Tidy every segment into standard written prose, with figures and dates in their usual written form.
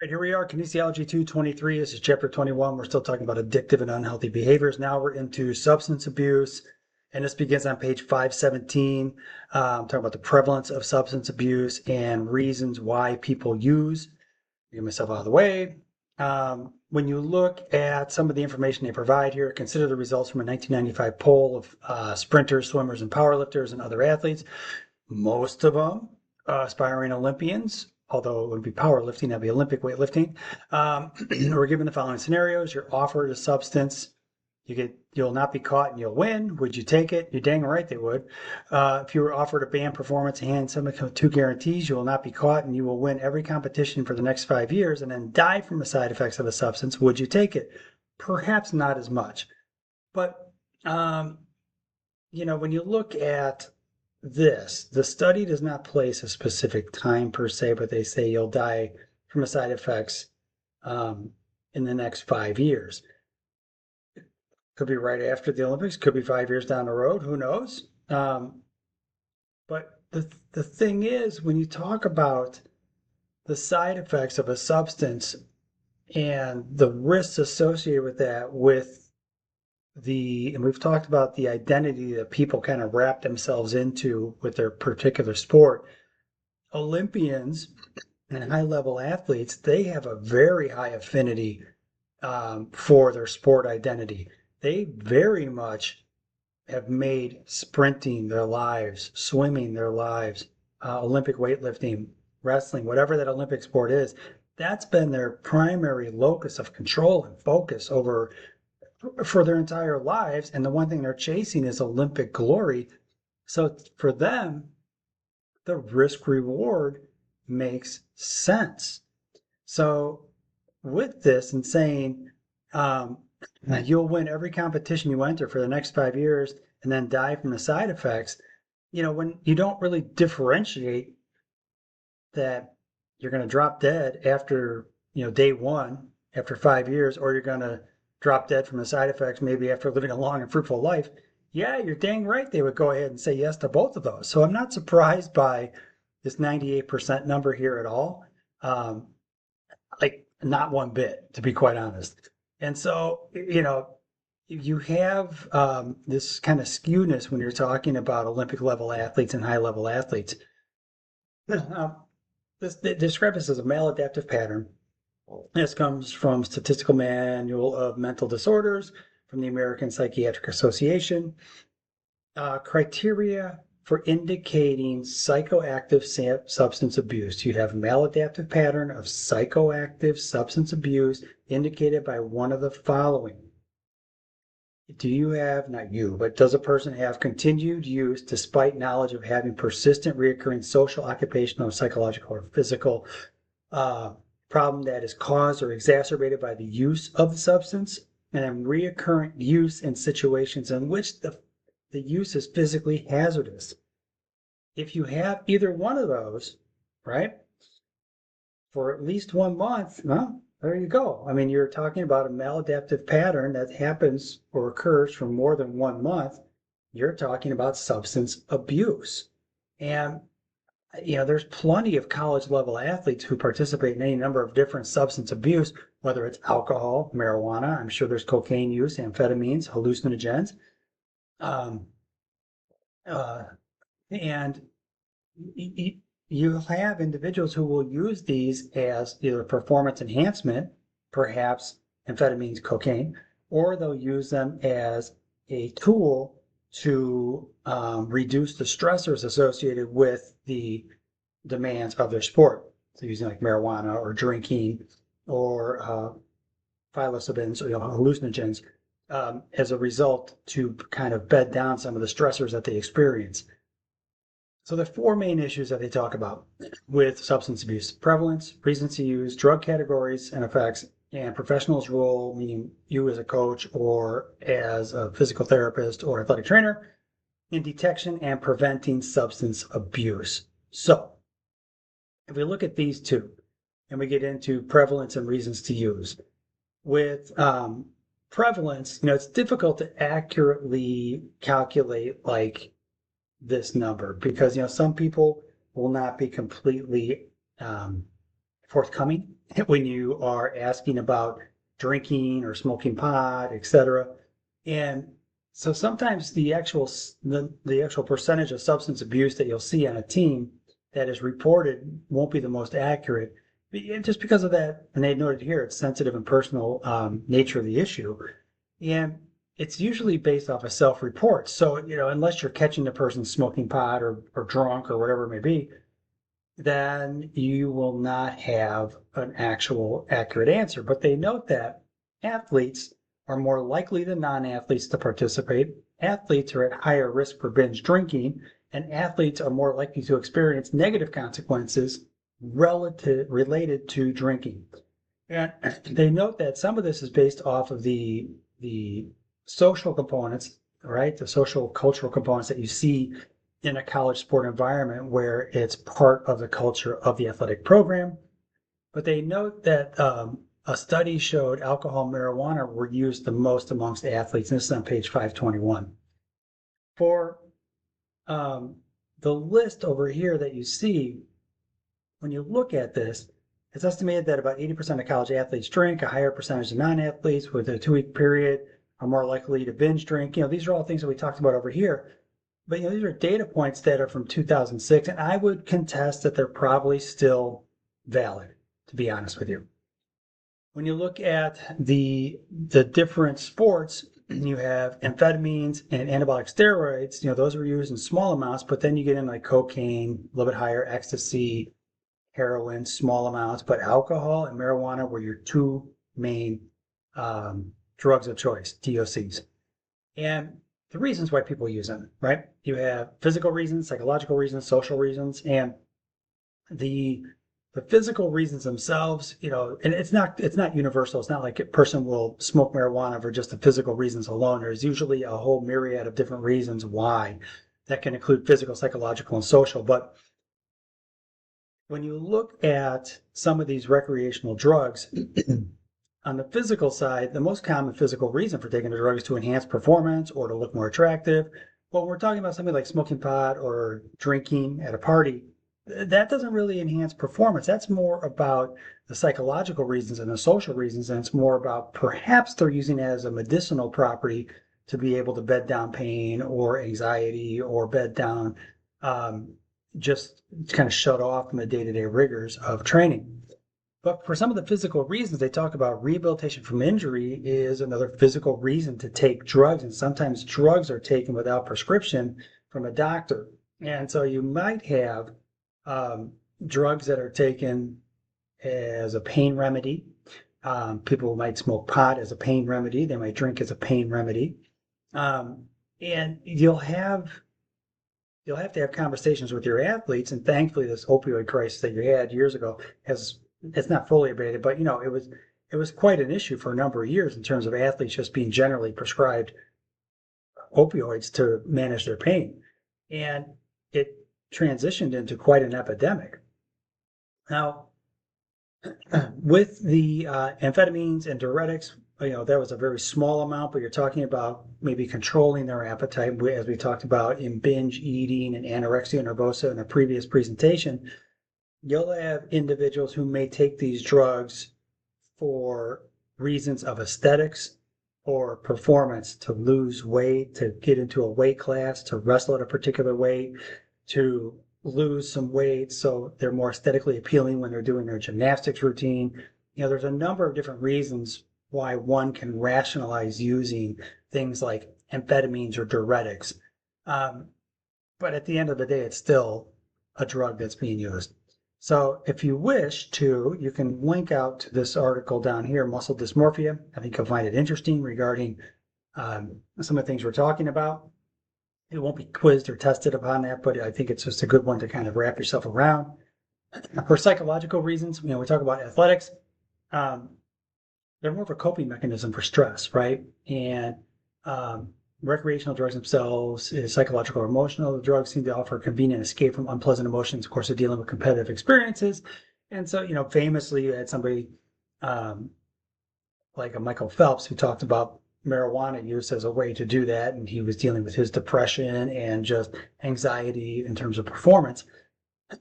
Right, here we are, Kinesiology 223. This is chapter 21. We're still talking about addictive and unhealthy behaviors. Now we're into substance abuse, and this begins on page 517. Talking about the prevalence of substance abuse and reasons why people use. Get myself out of the way. When you look at some of the information they provide here, consider the results from a 1995 poll of sprinters, swimmers, and powerlifters and other athletes. Most of them aspiring Olympians, although it wouldn't be powerlifting, that'd be Olympic weightlifting. We're given the following scenarios. You're offered a substance. You'll not be caught and you'll win. Would you take it? You're dang right they would. If you were offered a banned performance and some two guarantees, you will not be caught and you will win every competition for the next 5 years and then die from the side effects of a substance, would you take it? Perhaps not as much. But, when you look at this, the study does not place a specific time per se, but they say you'll die from the side effects in the next 5 years. Could be right after the Olympics, could be 5 years down the road, who knows? But the thing is, when you talk about the side effects of a substance and the risks associated with that, and we've talked about the identity that people kind of wrap themselves into with their particular sport. Olympians and high level athletes, they have a very high affinity for their sport identity. They very much have made sprinting their lives, swimming their lives, Olympic weightlifting, wrestling, whatever that Olympic sport is. That's been their primary locus of control and focus for their entire lives. And the one thing they're chasing is Olympic glory. So for them, the risk reward makes sense. So with this and saying you'll win every competition you enter for the next 5 years and then die from the side effects, when you don't really differentiate that you're going to drop dead after, day one, after 5 years, or you're going to drop dead from the side effects maybe after living a long and fruitful life, yeah, you're dang right they would go ahead and say yes to both of those. So I'm not surprised by this 98% number here at all. Like, not one bit, to be quite honest. And so, you have this kind of skewness when you're talking about Olympic level athletes and high level athletes. They describe this as a maladaptive pattern. This comes from Statistical Manual of Mental Disorders from the American Psychiatric Association. Criteria for indicating psychoactive substance abuse. You have maladaptive pattern of psychoactive substance abuse indicated by one of the following. Do you have, not you, but does a person have continued use despite knowledge of having persistent, reoccurring social, occupational, psychological, or physical problem that is caused or exacerbated by the use of the substance? And then reoccurrent use in situations in which the use is physically hazardous. If you have either one of those, right, for at least 1 month, well, there you go. I mean, you're talking about a maladaptive pattern that happens or occurs for more than 1 month. You're talking about substance abuse. And, there's plenty of college level athletes who participate in any number of different substance abuse, whether it's alcohol, marijuana, I'm sure there's cocaine use, amphetamines, hallucinogens. Um, uh, and you have individuals who will use these as either performance enhancement, perhaps amphetamines, cocaine, or they'll use them as a tool to reduce the stressors associated with the demands of their sport. So using like marijuana or drinking or psilocybins or hallucinogens as a result to kind of bed down some of the stressors that they experience. So the four main issues that they talk about with substance abuse: prevalence, reasons to use, drug categories and effects, and professional's role, meaning you as a coach or as a physical therapist or athletic trainer, in detection and preventing substance abuse. So if we look at these two and we get into prevalence and reasons to use, with prevalence, it's difficult to accurately calculate like this number because some people will not be completely forthcoming when you are asking about drinking or smoking pot, etc. And so sometimes the actual percentage of substance abuse that you'll see on a team that is reported won't be the most accurate, just because of that. And they noted here it's sensitive and personal nature of the issue, and it's usually based off of self-reports. So unless you're catching the person smoking pot or drunk or whatever it may be, then you will not have an actual accurate answer. But they note that athletes are more likely than non-athletes to participate. Athletes are at higher risk for binge drinking, and athletes are more likely to experience negative consequences related to drinking. And they note that some of this is based off of the social components, right? The social cultural components that you see in a college sport environment where it's part of the culture of the athletic program. But they note that a study showed alcohol and marijuana were used the most amongst athletes, and this is on page 521. For the list over here that you see, when you look at this, it's estimated that about 80% of college athletes drink. A higher percentage of non-athletes with a 2-week period are more likely to binge drink. These are all things that we talked about over here. But these are data points that are from 2006, and I would contest that they're probably still valid, to be honest with you. When you look at the different sports, you have amphetamines and anabolic steroids. Those are used in small amounts, but then you get in like cocaine, a little bit higher, ecstasy, heroin, small amounts. But alcohol and marijuana were your two main drugs of choice, DOCs. And the reasons why people use them, right? You have physical reasons, psychological reasons, social reasons, and the physical reasons themselves, and it's not universal. It's not like a person will smoke marijuana for just the physical reasons alone. There's usually a whole myriad of different reasons why. That can include physical, psychological, and social. But when you look at some of these recreational drugs, on the physical side, the most common physical reason for taking a drug is to enhance performance or to look more attractive. But when we're talking about something like smoking pot or drinking at a party, that doesn't really enhance performance. That's more about the psychological reasons and the social reasons, and it's more about perhaps they're using it as a medicinal property to be able to bed down pain or anxiety or bed down, just kind of shut off from the day-to-day rigors of training. But for some of the physical reasons, they talk about rehabilitation from injury is another physical reason to take drugs. And sometimes drugs are taken without prescription from a doctor. And so you might have drugs that are taken as a pain remedy. People might smoke pot as a pain remedy. They might drink as a pain remedy. And you'll have to have conversations with your athletes. And thankfully, this opioid crisis that you had years ago it's not fully abated, but it was quite an issue for a number of years in terms of athletes just being generally prescribed opioids to manage their pain, and it transitioned into quite an epidemic. Now, with the amphetamines and diuretics, that was a very small amount, but you're talking about maybe controlling their appetite, as we talked about in binge eating and anorexia nervosa in a previous presentation. You'll have individuals who may take these drugs for reasons of aesthetics or performance, to lose weight, to get into a weight class, to wrestle at a particular weight, to lose some weight so they're more aesthetically appealing when they're doing their gymnastics routine. There's a number of different reasons why one can rationalize using things like amphetamines or diuretics. But at the end of the day, it's still a drug that's being used. So if you wish to, you can link out to this article down here, Muscle Dysmorphia. I think you'll find it interesting regarding some of the things we're talking about. It won't be quizzed or tested upon that, but I think it's just a good one to kind of wrap yourself around. For psychological reasons, we talk about athletics. They're more of a coping mechanism for stress, right? And recreational drugs themselves is psychological or emotional. The drugs seem to offer a convenient escape from unpleasant emotions. Of course, they're dealing with competitive experiences. And so, famously, you had somebody like a Michael Phelps who talked about marijuana use as a way to do that. And he was dealing with his depression and just anxiety in terms of performance.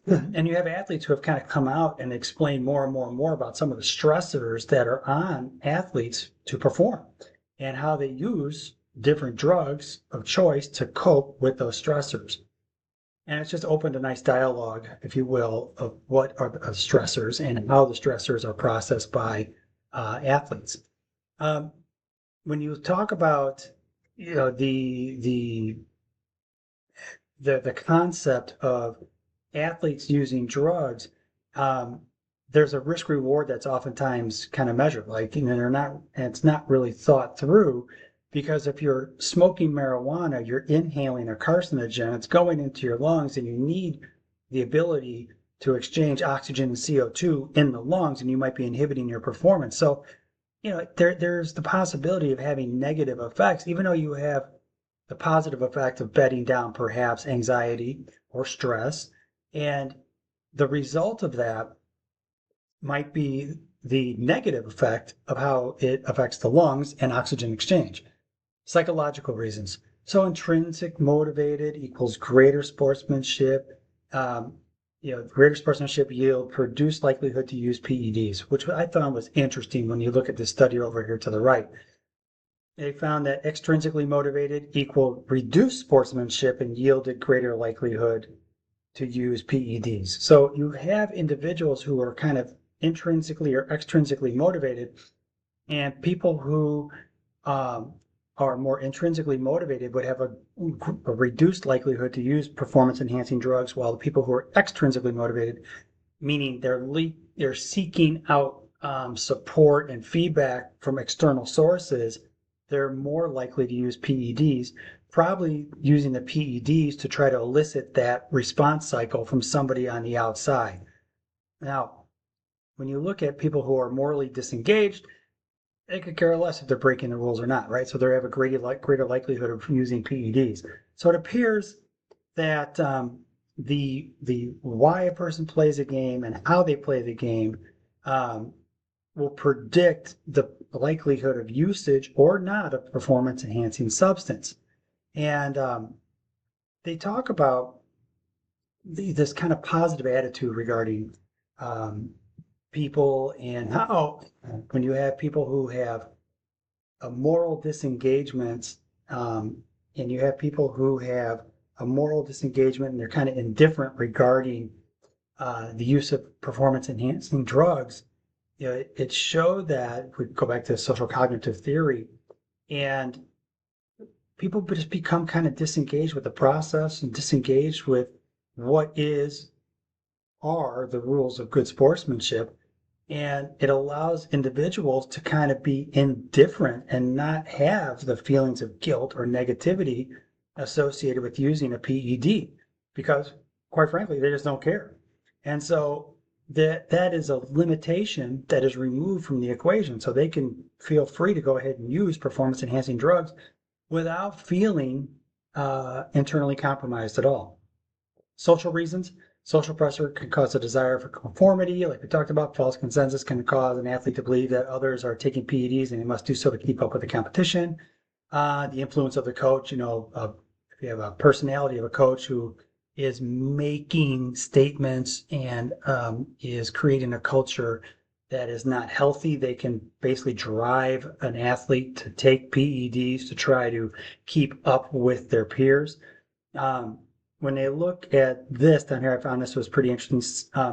And you have athletes who have kind of come out and explained more and more and more about some of the stressors that are on athletes to perform and how they use different drugs of choice to cope with those stressors. And it's just opened a nice dialogue, if you will, of what are the stressors and how the stressors are processed by athletes. Um, when you talk about, the concept of athletes using drugs, um, there's a risk reward that's oftentimes kind of measured, like, and they're not, and it's not really thought through, because if you're smoking marijuana, you're inhaling a carcinogen, it's going into your lungs, and you need the ability to exchange oxygen and CO2 in the lungs, and you might be inhibiting your performance. So, there's the possibility of having negative effects, even though you have the positive effect of bedding down perhaps anxiety or stress. And the result of that might be the negative effect of how it affects the lungs and oxygen exchange. Psychological reasons. So intrinsic motivated equals greater sportsmanship. Greater sportsmanship yield, reduced likelihood to use PEDs, which I thought was interesting when you look at this study over here to the right. They found that extrinsically motivated equal reduced sportsmanship and yielded greater likelihood to use PEDs. So you have individuals who are kind of intrinsically or extrinsically motivated, and people who are more intrinsically motivated would have a reduced likelihood to use performance enhancing drugs, while the people who are extrinsically motivated, meaning they're seeking out support and feedback from external sources, they're more likely to use PEDs, probably using the PEDs to try to elicit that response cycle from somebody on the outside. Now, when you look at people who are morally disengaged, they could care less if they're breaking the rules or not, right? So they have a greater likelihood of using PEDs. So it appears that the why a person plays a game and how they play the game will predict the likelihood of usage or not of performance enhancing substance. And they talk about this kind of positive attitude regarding um, people, and how when you have people who have a moral disengagement, um, and you have people who have a moral disengagement and they're kind of indifferent regarding the use of performance enhancing drugs, it showed that, if we go back to social cognitive theory, and people just become kind of disengaged with the process and disengaged with what are the rules of good sportsmanship. And it allows individuals to kind of be indifferent and not have the feelings of guilt or negativity associated with using a PED, because, quite frankly, they just don't care. And so that is a limitation that is removed from the equation. So they can feel free to go ahead and use performance enhancing drugs without feeling internally compromised at all. Social reasons. Social pressure can cause a desire for conformity, like we talked about. False consensus can cause an athlete to believe that others are taking PEDs and they must do so to keep up with the competition. The influence of the coach, if you have a personality of a coach who is making statements and is creating a culture that is not healthy, they can basically drive an athlete to take PEDs to try to keep up with their peers. When they look at this down here, I found this was pretty interesting.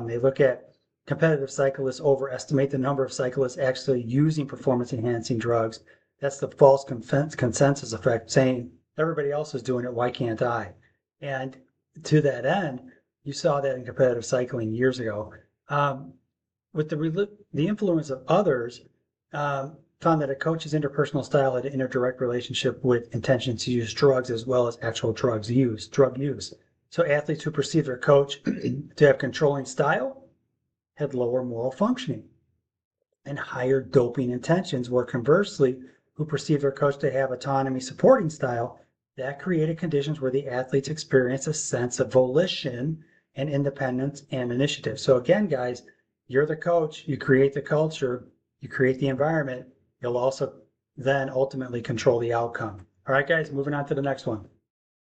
They look at competitive cyclists overestimate the number of cyclists actually using performance enhancing drugs. That's the false consensus effect, saying everybody else is doing it, why can't I? And to that end, you saw that in competitive cycling years ago. With the influence of others, found that a coach's interpersonal style had an indirect relationship with intention to use drugs as well as actual drug use. So athletes who perceive their coach to have controlling style had lower moral functioning and higher doping intentions, where conversely, who perceive their coach to have autonomy supporting style, that created conditions where the athletes experience a sense of volition and independence and initiative. So again, guys, you're the coach, you create the culture, you create the environment, you'll also then ultimately control the outcome. All right, guys, moving on to the next one.